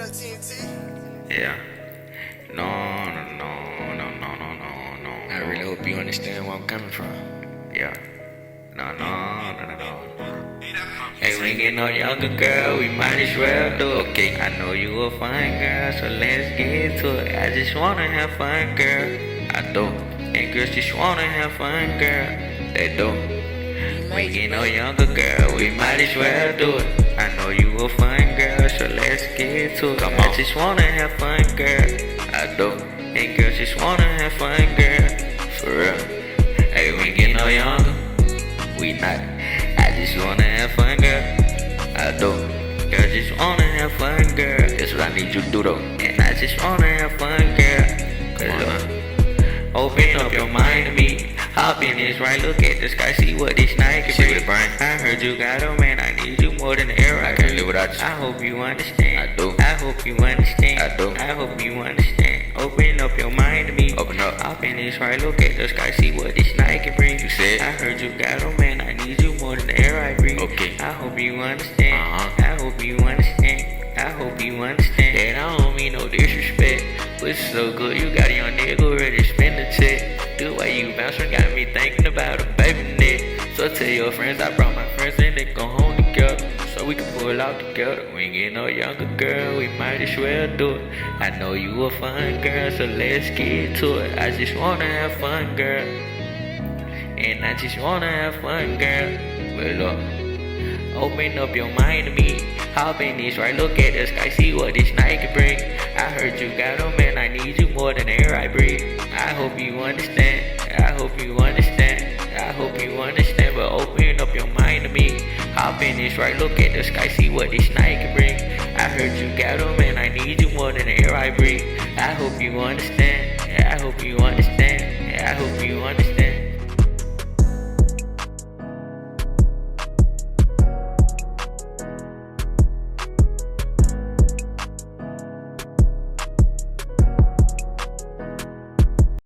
Yeah. No, no, no, no, no, no, no, no. I really hope you understand where I'm coming from. Yeah. No, no, no, no, no. Hey, we get no younger girl, we might as well do it. Okay. I know you a fine girl, so let's get to it. I just wanna have fun, girl. I do. And girls just wanna have fun, girl. They do. We get no younger girl, we might as well do it. I know you a fine girl, so let's get to it. Come on. I just wanna have fun, girl. I do. And girls just wanna have fun, girl. For real. Hey, we get no younger, we not. I just wanna have fun, girl. I do. Girl, just wanna have fun, girl. That's what I need you to do, though. And I just wanna have fun, girl. Open up your mind to me. Hop in this right, look at the sky, see what this night can bring. I heard you got a man, I need you more than the air I can't live without you. I hope you understand. I do. I hope you understand. I do. I hope you understand. Open up your mind to me. Open up. Hop in this right, look at the sky, see what this night can bring. You said. I heard you got a man, I need you more than the air I breathe. Okay. I hope you understand. Uh-huh. I hope you understand. I hope you understand that I don't mean no disrespect, but it's so good you got your nigga ready to spend the check. The way you bouncing got me thinking about a baby neck. So tell your friends I brought my friends and they go home together, so we can pull out together. We ain't get no younger girl, we might as well do it. I know you a fun girl, so let's get to it. I just wanna have fun, girl. And I just wanna have fun, girl. Well, look, open up your mind to me. Hop in this right, look at the sky, see what this night can bring. I heard you got a man, I need you more than the air I breathe. I hope you understand. I hope you understand. I hope you understand. But open up your mind to me. Hop in this right, look at the sky, see what this night can bring. I heard you got a man, I need you more than the air I breathe. I hope you understand.